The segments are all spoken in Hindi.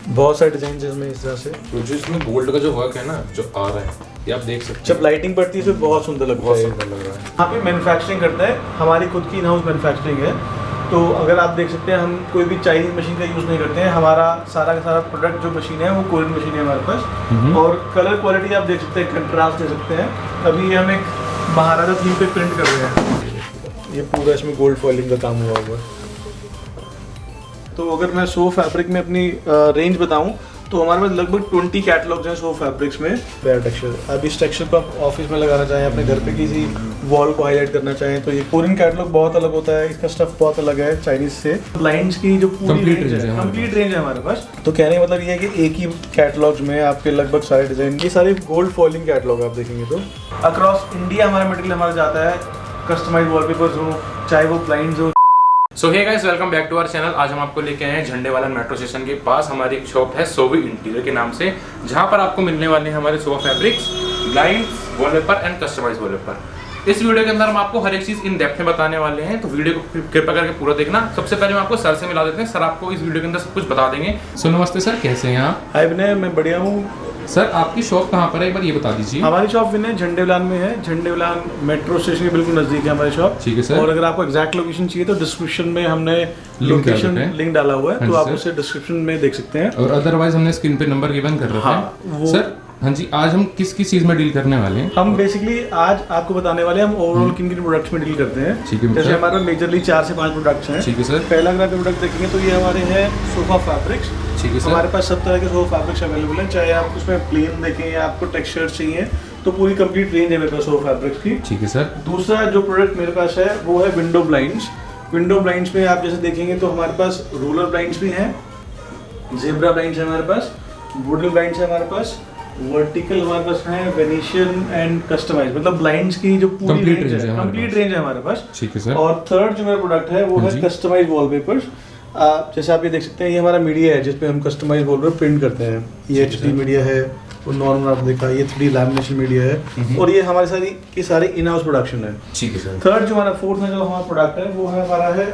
बहुत सारे डिजाइन इसमें इस तरह से, तो जो इसमें गोल्ड का जो वर्क है ना जो आ रहा है ये आप देख सकते जब लाइटिंग पड़ती है तो बहुत सुंदर लगता बहुत है। सुंदर लग रहा है। यहाँ पे मैन्युफैक्चरिंग करता है, हमारी खुद की इन हाउस मैन्युफैक्चरिंग है। तो अगर आप देख सकते हैं हम कोई भी चाइनीज मशीन का यूज़ नहीं करते हैं। हमारा सारा का सारा प्रोडक्ट जो मशीन है वो कोरियन मशीन है हमारे पास। और कलर क्वालिटी आप देख सकते हैं, कंट्रास्ट दे सकते हैं। अभी हम एक महाराजा थीम पे प्रिंट कर रहे हैं। ये पूरा इसमें गोल्ड फॉइलिंग का काम हुआ हुआ है। तो अगर मैं सो फैब्रिक में अपनी रेंज बताऊं तो हमारे पास लगभग 20 कैटलॉग्स हैं सो फैब्रिक्स में। फेयर टेक्सचर, अब इस टेक्सचर को आप ऑफिस में लगाना चाहें, अपने घर पे किसी वॉल को हाईलाइट करना चाहें तो ये कोरियन कैटलॉग बहुत अलग होता है, इसका स्टफ बहुत अलग है चाइनीज से। ब्लाइंड्स की जो पूरी रेंज है, कंप्लीट रेंज है हमारे पास। तो कहने का मतलब ये है कि एक ही कैटलॉग्स में आपके लगभग सारे डिजाइन, ये सारे गोल्ड फॉइलिंग कैटलॉग आप देखेंगे तो अक्रॉस इंडिया हमारा मटेरियल हमारा जाता है। कस्टमाइज वॉलपेपर्स हो, चाहे वो ब्लाइंड्स हो। So hey guys, welcome back to our channel. आज हम आपको लेके आए हैं झंडे वाला मेट्रो स्टेशन के पास हमारी एक शॉप है सोवी इंटीरियर के नाम से, जहां पर आपको मिलने वाले हैं हमारे sofa fabrics, blinds, wallpaper and customise wallpaper. इस वीडियो के अंदर हम आपको हर एक चीज इन डेप्थ में बताने वाले हैं, तो वीडियो को कृपया करके पूरा देखना। सबसे पहले हम आपको सर से मिला देते हैं, सर आपको इस वीडियो के अंदर सब कुछ बता देंगे। सो नमस्ते सर, कैसे हैं आप? हाय विनय, मैं बढ़िया हूँ। सर आपकी शॉप कहाँ पर है, एक बार ये बता दीजिए। हमारी शॉप विनय झंडे विलान में है। झंडे विलान मेट्रो स्टेशन के बिल्कुल नजदीक है हमारी शॉप। ठीक है सर। और अगर आपको एग्जैक्ट लोकेशन चाहिए तो डिस्क्रिप्शन में हमने लोकेशन लिंक डाला हुआ है, तो आप उसे डिस्क्रिप्शन में देख सकते हैं। और अदरवाइज हमने स्क्रीन पे नंबर गिवन कर रखा है। सर हाँ जी, आज हम किस किस चीज में डील करने वाले हैं? हम बेसिकली आज आपको बताने वाले हैं हम ओवरऑल किन किन प्रोडक्ट्स में डील करते हैं। ठीक है। जैसे हमारे मेजरली 4 से 5 प्रोडक्ट्स हैं। ठीक है सर। पहला अगर आप प्रोडक्ट देखेंगे तो ये हमारे हैं सोफा फैब्रिक्स। ठीक है सर। हमारे पास सब तरह के सोफा फैब्रिक्स अवेलेबल हैं, चाहे आप उसमें प्लेन देखें या आपको टेक्सचर चाहिए, तो पूरी कंप्लीट रेंज है मेरे पास सोफा फैब्रिक्स की। ठीक है सर। दूसरा जो प्रोडक्ट मेरे पास है वो है विंडो ब्लाइंड्स। विंडो ब्लाइंड्स में आप जैसे देखेंगे तो हमारे पास रोलर ब्लाइंड्स भी हैं, जेब्रा ब्लाइंड्स है हमारे पास, वुडन ब्लाइंड्स है हमारे पास, वर्टिकल हमारे पास है, वेनेशियन एंड कस्टमाइज, मतलब ब्लाइंड्स की जो पूरी रेंज है, कंप्लीट रेंज है हमारे पाच। ठीक है सर। और थर्ड जो मेरा प्रोडक्ट है वो है कस्टमाइज वॉलपेपर्स। जैसे आप ये देख सकते हैं, ये हमारा मीडिया है जिसपे हम कस्टमाइज वॉलपेपर प्रिंट करते हैं। ये HD मीडिया है, और नॉर्मल आप देखा ये 3D लैमिनेशन मीडिया है, और ये हमारी सारी की सारी इन हाउस प्रोडक्शन है। ठीक है सर। थर्ड जो हमारा फोर्थ में जो हमारा प्रोडक्ट है वो है हमारा है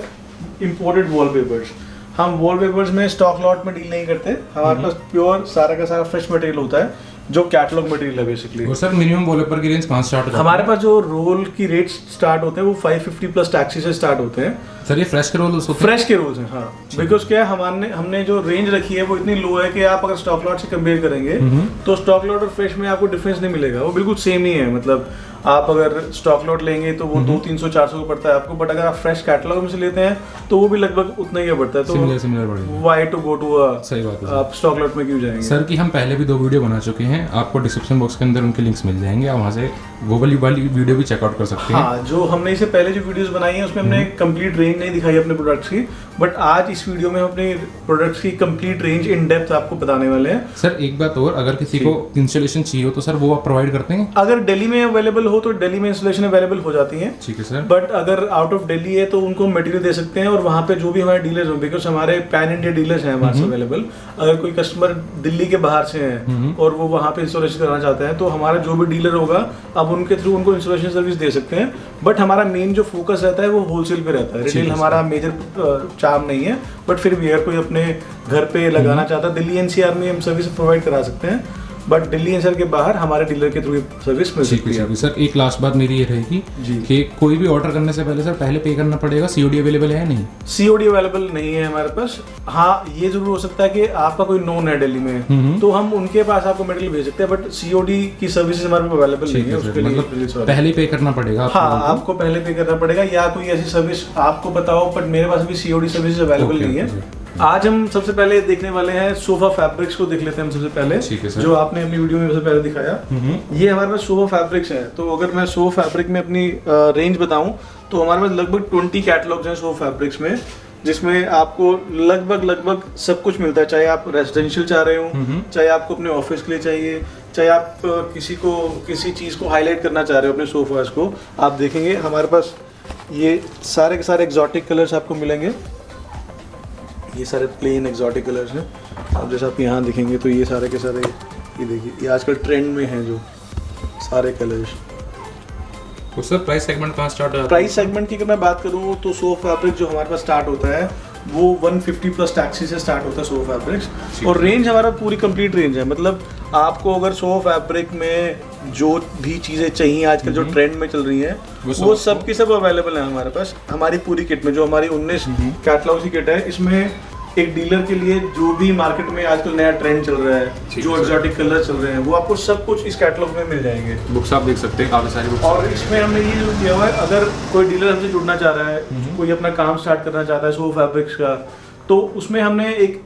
इम्पोर्टेड वॉलपेपर्स। हम वॉलपेपर्स में स्टॉक लॉट में डील नहीं करते, हमारे पास प्योर सारा का सारा फ्रेश मटेरियल होता है जो कैटलॉग मटेरियल है बेसिकली। और सर मिनिमम वॉलपेपर की रेंज कहाँ स्टार्ट होता है? हमारे पास जो रोल की रेट स्टार्ट होते हैं वो 550 प्लस टैक्सी से स्टार्ट होते हैं। सर ये फ्रेश के रोल्स होते हैं? फ्रेश के रोल्स हैं, हाँ। बिकॉज क्या है, हमने जो रेंज रखी है वो इतनी लो है कि आप अगर स्टॉक लॉट से कंपेयर करेंगे तो स्टॉक लॉट और फ्रेश में आपको डिफरेंस नहीं मिलेगा, वो बिल्कुल सेम ही है। मतलब आप अगर स्टॉक लॉट लेंगे तो वो 200-300-400 का पड़ता है आपको, बट अगर आप फ्रेश कैटलॉग में से लेते हैं तो वो भी लगभग उतना ही पड़ता है। तो similarly to go to सही बात है। आप स्टॉक लॉट में क्यों जाएंगे? सर की हम पहले भी 2 वीडियो बना चुके हैं, आपको डिस्क्रिप्शन बॉक्स के अंदर उनके लिंक्स मिल जाएंगे, आप वहाँ से वो वाली वीडियो भी चेकआउट कर सकते हैं। हाँ, जो हमने इससे पहले जो वीडियोस बनाई हैं उसमें हमने कंप्लीट रेंज नहीं दिखाई अपने प्रोडक्ट्स की, बट आज इस वीडियो में हम अपने प्रोडक्ट्स की कंप्लीट रेंज इन डेप्थ आपको बताने वाले हैं। सर एक बात और, अगर किसी को इंस्टॉलेशन चाहिए हो तो सर वो आप प्रोवाइड करते हैं? अगर दिल्ली में अवेलेबल हो तो दिल्ली में इंस्टॉलेशन अवेलेबल हो जाती है। ठीक है सर। बट अगर आउट ऑफ दिल्ली है तो उनको मटेरियल दे सकते हैं, और वहाँ पे जो भी हमारे डीलर्स हों, बिकॉज हमारे पैन इंडिया डीलर्स हैं हमारे से अवेलेबल। अगर कोई कस्टमर दिल्ली के बाहर से है और वो वहाँ पे इंस्टॉलेशन कराना चाहते हैं तो हमारा जो भी डीलर होगा आप उनके थ्रू उनको इंस्टॉलेशन सर्विस दे सकते हैं। बट हमारा मेन जो फोकस रहता है वो होलसेल पे रहता है, रिटेल हमारा मेजर चार्म नहीं है। बट फिर भी अगर कोई अपने घर पे लगाना चाहता है, दिल्ली NCR में हम सर्विस प्रोवाइड करा सकते हैं, बट दिल्ली NCR के बाहर हमारे डीलर के थ्रू सर्विस मिल सकती है। सर एक लास्ट बात मेरी ये रहेगी कि कोई भी ऑर्डर करने से पहले सर पहले पे करना पड़ेगा, COD अवेलेबल है नहीं? COD अवेलेबल नहीं है हमारे पास। हाँ, ये जरूर हो सकता है कि आपका कोई नोन है दिल्ली में तो हम उनके पास आपको मटेरियल भेज सकते हैं, बट COD की सर्विस हमारे पास अवेलेबल नहीं है। उसके लिए पहले पे करना पड़ेगा? हाँ, आपको पहले पे करना पड़ेगा, या कोई ऐसी सर्विस आपको बताओ, बट मेरे पास अभी COD सर्विस अवेलेबल नहीं है। आज हम सबसे पहले देखने वाले हैं सोफा फैब्रिक्स को देख लेते हैं हम सबसे पहले, जो आपने अपनी वीडियो में सबसे पहले दिखाया। ये हमारे पास सोफा फैब्रिक्स है। तो अगर मैं सोफा फैब्रिक में अपनी रेंज बताऊं तो हमारे पास लगभग 20 कैटलॉग्स हैं सोफा फैब्रिक्स में, जिसमें आपको लगभग सब कुछ मिलता है। चाहे आप रेजिडेंशियल चाह रहे हो, चाहे आपको अपने ऑफिस के लिए चाहिए, चाहे आप किसी चीज़ को हाईलाइट करना चाह रहे हो अपने सोफास को, आप देखेंगे हमारे पास ये सारे के सारे एग्जॉटिक कलर्स आपको मिलेंगे। ये सारे प्लेन एग्जॉटिक कलर्स हैं। अब जैसे आप यहाँ देखेंगे तो ये सारे के सारे, ये देखिए, ये आजकल ट्रेंड में हैं जो सारे कलर्स। तो सर प्राइस सेगमेंट कहाँ स्टार्ट होता है? प्राइस सेगमेंट की अगर मैं बात करूँ तो सोफा फैब्रिक जो हमारे पास स्टार्ट होता है वो 150 प्लस टैक्सी से स्टार्ट होता है सो फैब्रिक्स। और रेंज हमारा पूरी कंप्लीट रेंज है, मतलब आपको अगर सो फैब्रिक में जो भी चीज़ें चाहिए आजकल जो ट्रेंड में चल रही हैं वो सब की सब अवेलेबल है हमारे पास। हमारी पूरी किट में जो हमारी 19 कैटलॉग की किट है, इसमें एक डीलर के लिए जो भी मार्केट में आजकल नया ट्रेंड चल रहा है, जो एक्सोटिक कलर चल रहे हैं, वो आपको सब कुछ इस कैटलॉग में मिल जाएंगे। बुक्स आप देख सकते हैं, काफी सारी बुक्स। और इसमें हमने ये जो किया हुआ है, अगर कोई डीलर हमसे जुड़ना चाह रहा है, कोई अपना काम स्टार्ट करना चाहता है सो फैब्रिक्स का, तो उसमें हमने एक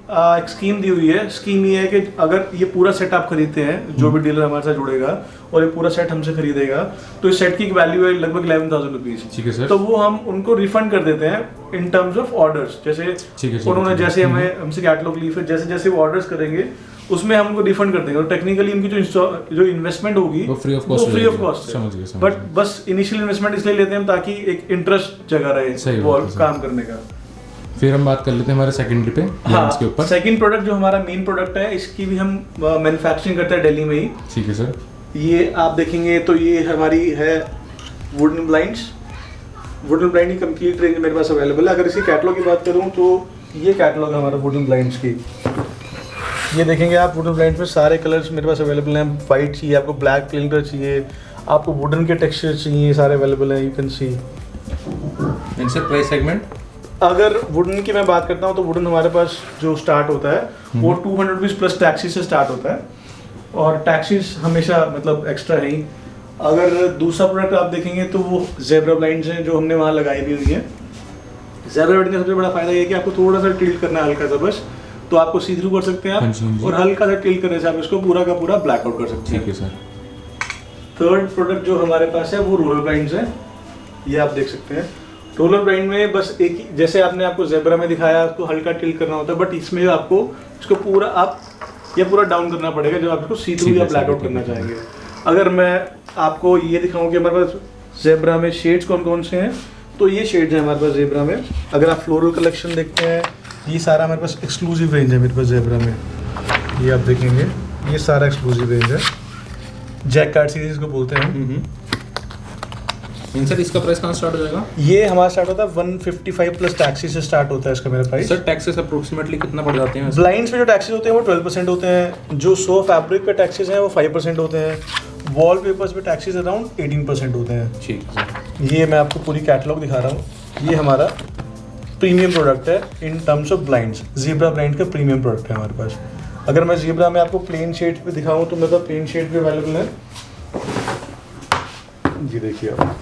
स्कीम दी हुई है। स्कीम ये है कि अगर ये पूरा सेट आप खरीदते हैं, जो भी डीलर हमारे साथ जुड़ेगा और ये पूरा सेट हमसे खरीदेगा, तो इस सेट की वैल्यू है लगभग 11,000 रुपीज। ठीक है सर। तो वो हम उनको रिफंड कर देते हैं इन टर्म्स ऑफ ऑर्डर्स। जैसे उन्होंने जैसे हमें हमसे कैटलॉग ली, फिर जैसे जैसे वो ऑर्डर्स करेंगे उसमें हम उनको रिफंड कर देंगे। और टेक्निकली उनकी जो इन्वेस्टमेंट होगी वो फ्री ऑफ कॉस्ट है। बट बस इनिशियल इन्वेस्टमेंट इसलिए लेते हैं ताकि एक इंटरेस्ट जगह रहे काम करने का। फिर हम बात कर लेते हैं हमारे सेकेंडरी पे, के ऊपर। सेकंड प्रोडक्ट जो हमारा मेन प्रोडक्ट है, इसकी भी हम मैन्युफैक्चरिंग करते हैं दिल्ली में ही। ठीक है सर। ये आप देखेंगे तो ये हमारी है वुडन ब्लाइंड्स। वुडन ब्लाइंड की कंप्लीट रेंज मेरे पास अवेलेबल है। अगर इसकी कैटलॉग की बात करूँ तो ये कैटलॉग है हमारा वुडन ब्लाइंड्स की। ये देखेंगे आप, वुडन ब्लाइंड्स में सारे कलर्स मेरे पास अवेलेबल हैं। वाइट चाहिए आपको, ब्लैक प्लेन कलर चाहिए आपको, वुडन के टेक्सचर चाहिए, सारे अवेलेबल हैं। You can see. इनसे प्राइस सेगमेंट अगर वुडन की मैं बात करता हूँ तो वुडन हमारे पास जो स्टार्ट होता है वो 200 रुपीज़ प्लस टैक्सी से स्टार्ट होता है, और टैक्सीज हमेशा मतलब एक्स्ट्रा है ही। अगर दूसरा प्रोडक्ट आप देखेंगे तो वो ज़ेब्रा ब्लाइंड्स हैं जो हमने वहाँ लगाई भी हुई है। ज़ेब्रा ब्लाइंड का सबसे बड़ा फायदा ये है कि आपको थोड़ा सा टिल्ट करना है हल्का सा, बस तो आपको सी थ्रू कर सकते हैं आप, और हल्का सा टिल्ट करने से आप इसको पूरा का पूरा ब्लैकआउट कर सकते हैं। ठीक है सर। थर्ड प्रोडक्ट जो हमारे पास है वो रोलर ब्लाइंड्स है। ये आप देख सकते हैं। रोलर ब्लाइंड में बस एक ही, जैसे आपने आपको ज़ेब्रा में दिखाया उसको हल्का टिल्ट करना होता है, बट इसमें आपको इसको पूरा आप ये पूरा डाउन करना पड़ेगा जब आप इसको सी थ्रू या ब्लैकआउट करना चाहेंगे। अगर मैं आपको ये दिखाऊं कि हमारे पास ज़ेब्रा में शेड्स कौन कौन से हैं, तो ये शेड्स हैं हमारे पास ज़ेब्रा में। अगर आप फ्लोरल कलेक्शन देखते हैं, ये सारा हमारे पास एक्सक्लूसिव रेंज है मेरे पास ज़ेब्रा में। ये आप देखेंगे, ये सारा एक्सक्लूसिव रेंज है। जैक कार्ड सीरीज को बोलते हैं। सर इसका प्राइस कहाँ स्टार्ट हो जाएगा? ये हमारा स्टार्ट होता है 155 प्लस टैक्सी से स्टार्ट होता है इसका मेरा प्राइस। सर टैक्सेस अप्रोक्सीमेटली कितना पड़ जाते हैं? ब्लाइंड्स पे जो टैक्सेस होते हैं वो 12% होते हैं। जो सो फैब्रिक पे टैक्सेस हैं वो 5% होते हैं। वॉल पेपर्स पे टैक्सेस अराउंड 18% होते हैं। ठीक है। ये मैं आपको पूरी कैटलॉग दिखा रहा हूँ। ये हमारा प्रीमियम प्रोडक्ट है in terms of blinds. Zebra blind का प्रीमियम प्रोडक्ट है हमारे पास। अगर मैं ज़ेब्रा में आपको प्लेन शेड पे दिखाऊँ तो मेरे पास प्लेन शेड भी अवेलेबल है। ये देखिए आप,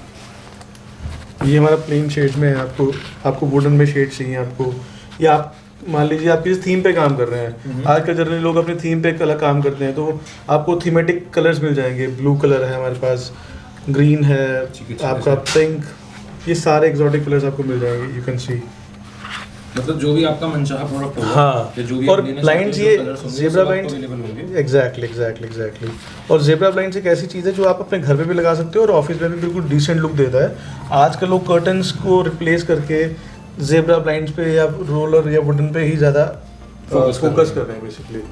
ये हमारा प्लेन शेड में है। आपको वुडन में शेड चाहिए आपको, या आप मान लीजिए आप किसी थीम पे काम कर रहे हैं। आजकल जनरली लोग अपनी थीम पे अलग काम करते हैं, तो आपको थीमेटिक कलर्स मिल जाएंगे। ब्लू कलर है हमारे पास, ग्रीन है आपका, पिंक, ये सारे एक्सोटिक कलर्स आपको मिल जाएंगे। यू कैन सी, मतलब जो भी आपका मनचाहा प्रोडक्ट होगा। हाँ, जो भी और ब्लाइंड्स ये ज़ेब्रा ब्लाइंड्स एग्जैक्टली। और ज़ेब्रा ब्लाइंड्स एक ऐसी चीज़ है जो आप अपने घर पे भी लगा सकते हो और ऑफिस में भी बिल्कुल डिसेंट लुक देता है। आजकल लोग कर्टन्स को रिप्लेस करके ज़ेब्रा ब्लाइंड्स पे या रोलर या वुडन पे ही ज़्यादा फोकस कर रहे हैं बेसिकली।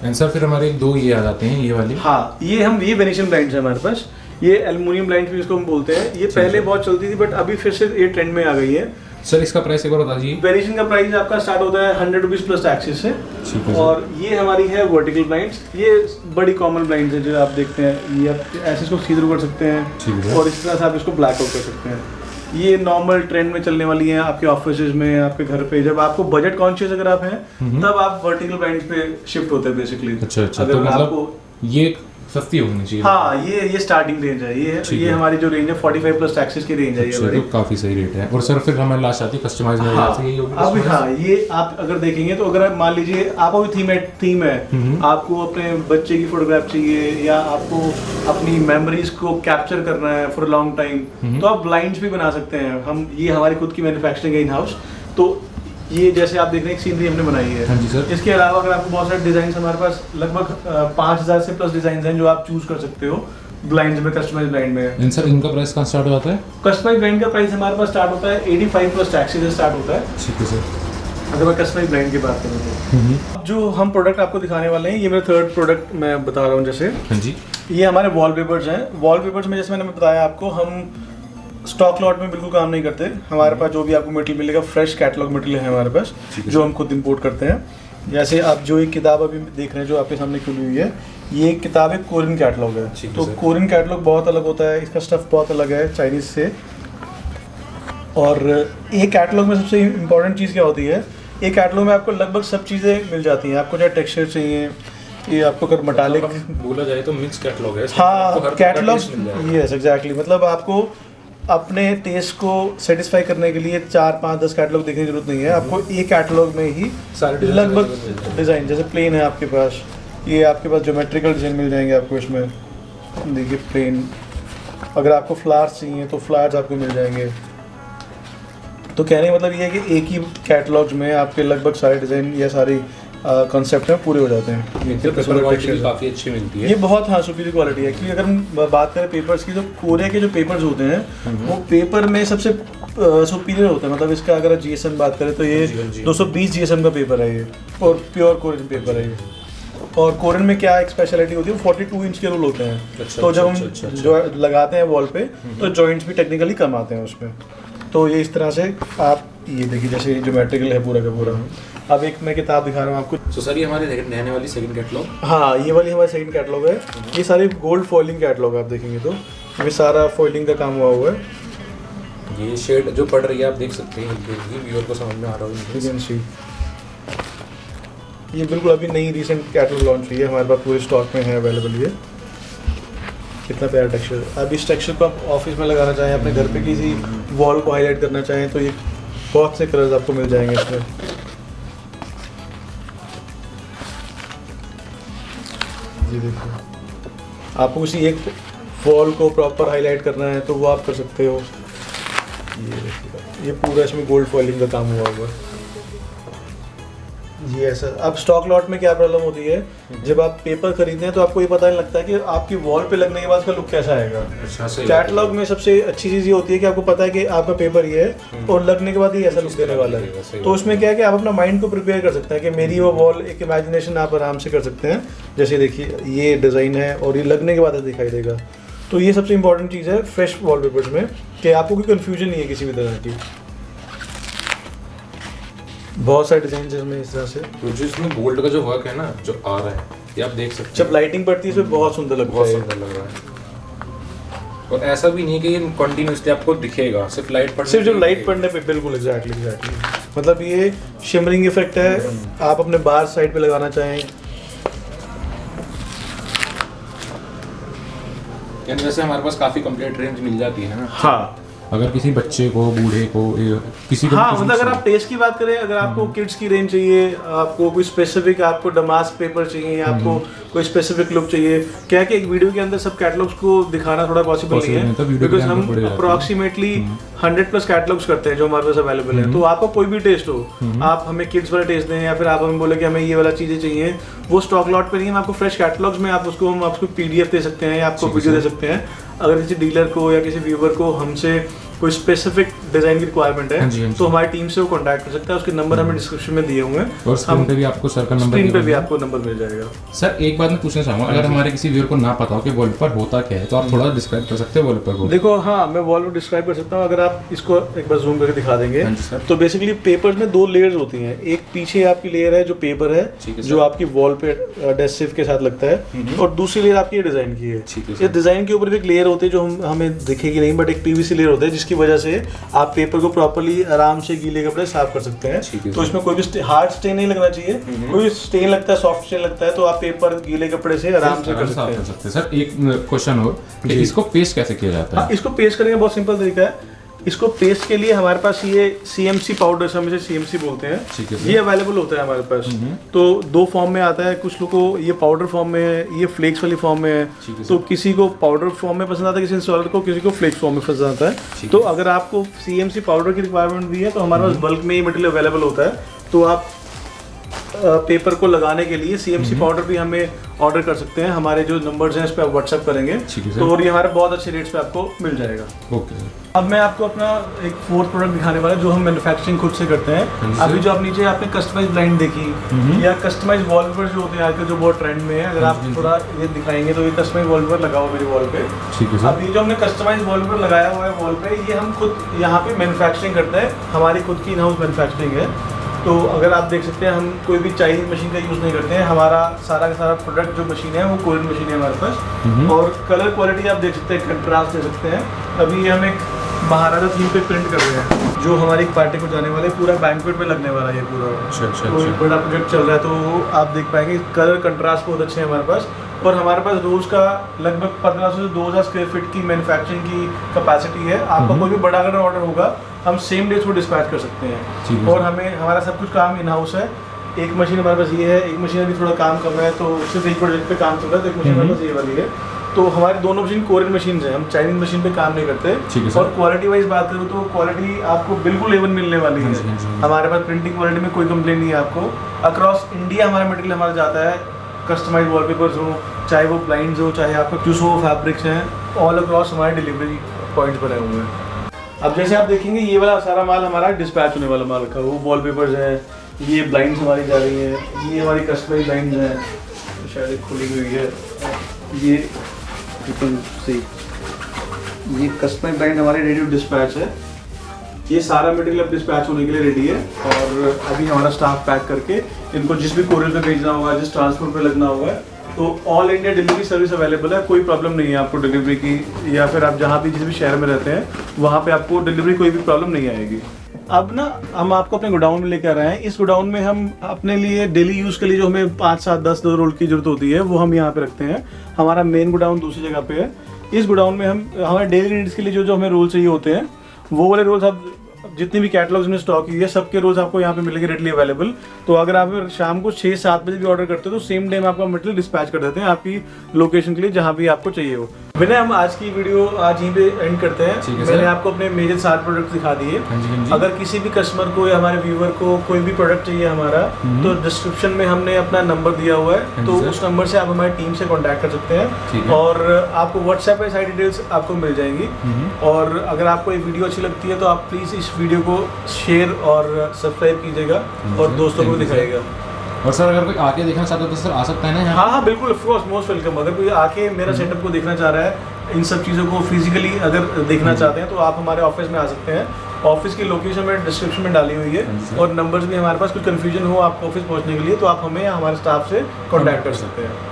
एंड सर फिर हमारे दो ये आ जाते हैं, ये वाली। हाँ, ये वेनेशियन ब्लाइंड्स है हमारे पास। ये एल्युमिनियम ब्लाइंड्स भी इसको हम बोलते हैं। ये पहले बहुत चलती थी बट अभी फिर से ये ट्रेंड में आ गई है। सर इसका प्राइस एक बार बता दीजिए। वेरिएशन का प्राइस आपका स्टार्ट होता है 100 रुपीज़ प्लस टैक्सेस से। और ये हमारी है वर्टिकल ब्लाइंड्स। ये बड़ी कॉमन ब्लाइंड्स है जो आप देखते हैं। ये आप ऐसे इसको सी थ्रू कर सकते हैं और इस तरह से आप इसको ब्लैकआउट कर सकते हैं। ये नॉर्मल ट्रेंड में चलने वाली हैं आपके ऑफिस में, आपके घर पे। जब आपको बजट कॉन्शियस अगर आप हैं तब आप वर्टिकल ब्लाइंड्स पे शिफ्ट होते हैं बेसिकली। अच्छा, तो मतलब ये सस्ती होनी चाहिए। हाँ, ये स्टार्टिंग रेंज है। ये हमारी जो रेंज है 45 प्लस टैक्सेस की रेंज है। ये हमारी तो काफी सही रेट है। और सर फिर हमें लास्ट आती है कस्टमाइज में। हाँ, ये आप अगर देखेंगे तो अगर मान लीजिए आपको भी थीम है, आपको अपने बच्चे की फोटोग्राफ चाहिए या आपको अपनी मेमोरीज को कैप्चर करना है फॉर लॉन्ग टाइम, तो आप ब्लाइंड्स भी बना सकते हैं। ये हमारी खुद की मैन्युफैक्चरिंग है इन हाउस। तो ये जैसे आप देख रहे हैं एक सीनरी हमने बनाई है। हाँ जी सर। इसके अलावा अगर आपको बहुत सारे डिजाइन हमारे पास लगभग 5000 से प्लस डिजाइन हैं जो आप चूज कर सकते हो ब्लाइंड्स में, कस्टमाइज ब्लाइंड में। सर इनका प्राइस कहाँ स्टार्ट होता है? कस्टमाइज ब्लाइंड का प्राइस हमारे पास स्टार्ट होता है 85 प्लस टैक्सी से स्टार्ट होता है। ठीक है सर। अगर मैं कस्टमाइज ब्लाइंड की बात करूँ तो जो हम प्रोडक्ट आपको दिखाने वाले हैं, ये मेरा थर्ड प्रोडक्ट मैं बता रहा हूँ। जैसे हाँ जी, ये हमारे वॉलपेपर्स हैं। वॉलपेपर्स में जैसे मैंने बताया आपको, हम स्टॉक लॉट में बिल्कुल काम नहीं करते। हमारे पास जो भी आपको मटेरियल मिलेगा फ्रेश कैटलॉग मटेरियल है हमारे पास, जो हम खुद इंपोर्ट करते हैं। जैसे आप जो एक किताब अभी देख रहे हैं जो आपके सामने खुली हुई है, ये एक किताब एक कोरियन कैटलॉग है। तो कोरियन कैटलॉग बहुत अलग होता है, इसका स्टफ बहुत अलग है चाइनीज़ से। और एक कैटलॉग में सबसे इम्पोर्टेंट चीज़ क्या होती है, एक कैटलॉग में आपको लगभग सब चीज़ें मिल जाती हैं। आपको चाहे टेक्सचर चाहिए, ये आपको अगर मटालिक बोला जाए तो मिक्स कैटलॉग है। हाँ, कैटलॉग यस एग्जैक्टली। मतलब आपको अपने टेस्ट को सेटिस्फाई करने के लिए 4, 5, 10 कैटलॉग देखने की जरूरत नहीं है। आपको एक कैटलॉग में ही लगभग डिज़ाइन, जैसे प्लेन है आपके पास, ये आपके पास ज्योमेट्रिकल डिज़ाइन मिल जाएंगे आपको इसमें। देखिए प्लेन, अगर आपको फ्लावर्स चाहिए तो फ्लावर्स आपको मिल जाएंगे। तो कहने का मतलब ये है कि एक ही कैटलॉग्स में आपके लगभग सारे डिज़ाइन या सारी कॉन्सेप्ट में पूरे हो जाते हैं। काफ़ी अच्छी मिलती है ये बहुत, हाँ, सुपीरियर क्वालिटी है। क्योंकि अगर हम बात करें पेपर्स की, तो कोरिया के जो पेपर्स होते हैं वो पेपर में सबसे सुपीरियर होता है। मतलब इसका अगर GSM बात करें तो ये 220 GSM का पेपर है ये, और प्योर कोरियन पेपर है ये। और कोरियन में क्या एक स्पेशलिटी होती है, 42 इंच के रोल होते हैं। तो जब हम जो लगाते हैं वॉल पे तो जॉइंट्स भी टेक्निकली कम आते हैं उसमें। तो ये इस तरह से आप ये देखिए, जैसे ज्योमेट्रिकल है पूरा का पूरा। अब एक मैं किताब दिखा रहा हूँ आपको। तो सर ये हमारे रहने वाली सेकंड कैटलॉग, हाँ, ये वाली हमारी सेकंड कैटलॉग है। ये सारे गोल्ड फॉइलिंग कैटलॉग आप देखेंगे तो ये सारा फॉइलिंग का काम हुआ है। ये शेड जो पड़ रही है आप देख सकते हैं, व्यूअर को समझ में आ रहा है। ये बिल्कुल अभी नई रिसेंट कैटलॉग लॉन्च हुई है, हमारे पास पूरे स्टॉक में है अवेलेबल। ये कितना प्यारा टेक्सचर। अब इस टेक्सचर को आप ऑफिस में लगाना चाहें, अपने घर पे किसी वॉल को हाईलाइट करना चाहें, तो ये बहुत से कलर्स आपको मिल जाएंगे इसमें। ये देखिए, आपको किसी एक वॉल को प्रॉपर हाईलाइट करना है तो वो आप कर सकते हो। ये देखिए, ये पूरा इसमें गोल्ड फॉइलिंग का काम हुआ हुआ है। जी ऐसा। अब स्टॉक लॉट में क्या प्रॉब्लम होती है, जब आप पेपर खरीदते हैं तो आपको ये पता नहीं लगता है कि आपकी वॉल पे लगने के बाद उसका लुक कैसा आएगा। कैटलॉग में सबसे अच्छी चीज़ ये होती है कि आपको पता है कि आपका पेपर ये है और लगने के बाद ये ऐसा लुक देने वाला है। तो उसमें क्या है कि आप अपना माइंड को प्रिपेयर कर सकते हैं कि मेरी वो वॉल, एक इमेजिनेशन आप आराम से कर सकते हैं। जैसे देखिए ये डिज़ाइन है और ये लगने के बाद दिखाई देगा। तो ये सबसे इंपॉर्टेंट चीज़ है फ्रेश वॉलपेपर्स में, कि आपको कोई कन्फ्यूजन नहीं है किसी भी तरह की। बहुत सारे डिजाइन इसमें इस तरह से। तो जो इसमें गोल्ड का जो वर्क है ना, जो आ रहा है, ये आप देख सकते हैं। जब लाइटिंग पड़ती है इसमें बहुत सुंदर लगता है, बहुत सुंदर लग रहा है। और ऐसा भी नहीं है कि ये कंटिन्यूअसली आपको दिखेगा, सिर्फ लाइट पड़ने, सिर्फ जो लाइट पड़ने पे। बिल्कुल एग्जैक्टली। मतलब ये शिमरिंग इफेक्ट है। आप अपने बार साइड पे लगाना चाहें, यानी वैसे हमारे पास काफी कंप्लीट रेंज मिल जाती है ना। हाँ, अगर किसी बच्चे को, बूढ़े को, किसी को, हाँ, मतलब अगर आप टेस्ट की बात करें, अगर आपको किड्स की रेंज चाहिए, आपको कोई स्पेसिफिक, आपको डमास्क पेपर चाहिए, या आपको कोई स्पेसिफिक लुक चाहिए, क्या कि एक वीडियो के अंदर सब कैटलॉग्स को दिखाना थोड़ा पॉसिबल नहीं है, बिकॉज हम अप्रोक्सीमेटली 100+ कैटलॉग्स करते हैं जो हमारे पास अवेलेबल है। तो आपको कोई भी टेस्ट हो, आप हमें किड्स वाला टेस्ट दें या फिर आप हमें बोले कि हमें ये वाला चीज़ें चाहिए, वो स्टॉक लॉट पे नहीं है। हम आपको फ्रेश कैटलॉग्स में आप उसको, हम आपको PDF दे सकते हैं या आपको वीडियो दे सकते हैं। अगर किसी डीलर को या किसी व्यूअर को हमसे कोई स्पेसिफिक डिजाइन की रिक्वायरमेंट है तो हमारी टीम से वो कांटेक्ट कर सकता है। उसके नंबर हमें डिस्क्रिप्शन में दिए हुए हैं, और स्क्रीन पे भी आपको सर का नंबर, स्क्रीन पे भी आपको नंबर मिल जाएगा। सर एक बात मैं पूछना चाहूँगा, अगर हमारे किसी व्यूअर को ना पता हो कि वॉलपेपर होता क्या है, तो आप थोड़ा डिस्क्राइब कर सकते हैं वॉलपेपर को? देखो, हाँ, मैं वॉलपेपर डिस्क्राइब कर सकता हूँ। अगर आप इसको एक बार जूम करके दिखा देंगे तो बेसिकली पेपर्स में 2 लेयर्स होती हैं। एक पीछे आपकी लेयर है जो पेपर है, जो आपकी वॉल पे एडेसिव के साथ लगता है, और दूसरी लेयर आपकी डिजाइन की है। ये डिजाइन के ऊपर भी एक लेयर होती है जो हमें दिखेगी नहीं, बट एक PVC लेयर होता है जिसकी वजह से आप पेपर को प्रॉपर्ली आराम से गीले कपड़े साफ कर सकते हैं। तो इसमें कोई भी हार्ड स्टेन नहीं लगना चाहिए। कोई स्टेन लगता है, सॉफ्ट स्टेन लगता है, तो आप पेपर गीले कपड़े से आराम से कर सकते हैं। सर एक क्वेश्चन और, कि इसको पेस्ट कैसे किया जाता है? इसको पेस्ट करने का बहुत सिंपल तरीका है। इसको पेस्ट के लिए हमारे पास ये CMC पाउडर, हम इसे CMC बोलते हैं, ये अवेलेबल होता है हमारे पास। तो 2 फॉर्म में आता है। कुछ लोगों को ये पाउडर फॉर्म में है, ये फ्लेक्स वाली फॉर्म में है। तो किसी को पाउडर फॉर्म में पसंद आता है, किसी इंस्टॉलर को, किसी को फ्लेक्स फॉर्म में पसंद आता है। तो अगर आपको CMC पाउडर की रिक्वायरमेंट भी है तो हमारे पास बल्क में ये मटेरियल अवेलेबल होता है। तो आप पेपर को लगाने के लिए CMC पाउडर भी हमें ऑर्डर कर सकते हैं। हमारे जो नंबर्स हैं इस पर आप व्हाट्सएप करेंगे तो और ये हमारे बहुत अच्छे रेट्स पे आपको मिल जाएगा। Okay sir. अब मैं आपको अपना एक फोर्थ प्रोडक्ट दिखाने वाला जो हम मैन्युफैक्चरिंग खुद से करते हैं। अभी जो आप नीचे आपने कस्टमाइज ब्लाइंड देखी या कस्टमाइज वॉलपेपर जो होते हैं आजकल जो बहुत ट्रेंड में है, अगर आप थोड़ा ये दिखाएंगे तो ये कस्टमाइज वॉलपेपर लगा हुआ मेरे वॉल पे। ठीक है सर। अभी जो हमने कस्टमाइज वॉलपेपर लगाया हुआ है वॉल पे, ये हम खुद यहाँ पे मैन्युफैक्चरिंग करते हैं। हमारी खुद की इन हाउस मैन्युफैक्चरिंग है। तो अगर आप देख सकते हैं हम कोई भी चाइनीज मशीन का यूज़ नहीं करते हैं। हमारा सारा का सारा प्रोडक्ट जो मशीन है वो कोरियन मशीन है हमारे पास। और कलर क्वालिटी आप देख सकते हैं, कंट्रास्ट दे सकते हैं। अभी हम एक महाराजा थीम पे प्रिंट कर रहे हैं जो हमारी पार्टी को जाने वाले पूरा बैंक्वेट में लगने वाला है ये पूरा। अच्छा। बड़ा प्रोजेक्ट चल रहा है तो आप देख पाएंगे कलर कंट्रास्ट बहुत अच्छे हैं हमारे पास। और हमारे पास रोज का लगभग 1500 से 2000 स्क्वायर फीट की मैन्युफैक्चरिंग की कैपेसिटी है। आपका कोई भी बड़ा अगर ऑर्डर होगा हम सेम डे थ्रू डिस्पैच कर सकते हैं। और हमें हमारा सब कुछ काम इन हाउस है। एक मशीन हमारे पास ये है, एक मशीन अभी थोड़ा काम कम है तो सिर्फ एक प्रोजेक्ट पे काम चल रहा है, तो एक मशीन हमारे पास ये वाली है। तो हमारे दोनों मशीन कोरियन मशीन है, हम चाइनीज मशीन पे काम नहीं करते। और क्वालिटी वाइज बात करूँ तो क्वालिटी आपको बिल्कुल A1 मिलने वाली है। हमारे पास प्रिंटिंग क्वालिटी में कोई कंप्लेन नहीं है आपको। अक्रॉस इंडिया हमारा मटेरियल हमारा जाता है। कस्टमाइज वॉलपेपर्स हो, चाहे वो ब्लाइंड्स हो, चाहे आपका क्यूसो फैब्रिक्स हैं, ऑल अक्रॉस हमारे डिलीवरी पॉइंट्स बने हुए हैं। अब जैसे आप देखेंगे ये वाला सारा माल हमारा डिस्पैच होने वाला माल रखा है। वो वॉलपेपर्स हैं, ये ब्लाइंड्स हमारी जा रही हैं, ये हमारी कस्टमाइज ब्लाइंड्स हैं, शायद खुली हुई है ये ये कस्टमाइज ब्लाइंड हमारी रेडी टू डिस्पैच है। ये सारा मटेरियल अब डिस्पैच होने के लिए रेडी है। और अभी हमारा स्टाफ पैक करके इनको जिस भी कोरियर पे भेजना होगा, जिस ट्रांसपोर्ट पे लगना होगा, तो all India delivery service available है। कोई प्रॉब्लम नहीं है आपको डिलीवरी की, या फिर आप जहाँ भी जिस भी शहर में रहते हैं वहाँ पे आपको डिलीवरी कोई भी प्रॉब्लम नहीं आएगी। अब ना हम आपको अपने गोडाउन में लेकर आए हैं। इस गोडाउन में हम अपने लिए डेली यूज़ के लिए जो हमें 5, 7, 10 रोल की जरूरत होती है वो हम यहाँ पे रखते हैं। हमारा मेन गोडाउन दूसरी जगह पे है। इस गोडाउन में हम हमारे डेली नीड्स के लिए जो हमें रोल चाहिए होते हैं वो वाले रोल्स आप जितनी भी कैटलॉग्स में स्टॉक हुई है सबके रोज आपको यहाँ पे मिलेंगे रेडली अवेलेबल। तो अगर आप शाम को 6-7 बजे भी ऑर्डर करते हो तो सेम डे में आपका मटेरियल डिस्पैच कर देते हैं आपकी लोकेशन के लिए जहाँ भी आपको चाहिए हो। विनय, हम आज की वीडियो आज यहीं पे एंड करते हैं। मैंने आपको अपने मेजर 7 प्रोडक्ट दिखा दिए। अगर किसी भी कस्टमर को या हमारे व्यूअर को कोई भी प्रोडक्ट चाहिए हमारा, तो डिस्क्रिप्शन में हमने अपना नंबर दिया हुआ है, तो उस नंबर से आप हमारी टीम से कॉन्टैक्ट कर सकते हैं और आपको व्हाट्सएप पे सारी डिटेल्स आपको मिल जाएंगी। और अगर आपको ये वीडियो अच्छी लगती है तो आप प्लीज़ इस वीडियो को शेयर और सब्सक्राइब कीजिएगा और दोस्तों को दिखाइएगा। और सर अगर कोई आके देखना चाहता है तो सर आ सकता है ना? हाँ बिल्कुल, ऑफ कोर्स, मोस्ट वेलकम। अगर कोई आके मेरा सेटअप को देखना चाह रहा है, इन सब चीज़ों को फिजिकली अगर देखना चाहते हैं तो आप हमारे ऑफिस में आ सकते हैं। ऑफिस की लोकेशन मैंने डिस्क्रिप्शन में डाली हुई है और नंबर्स भी हमारे पास। कोई कन्फ्यूजन हो आपको ऑफिस पहुंचने के लिए तो आप हमें हमारे स्टाफ से कॉन्टैक्ट कर सकते हैं।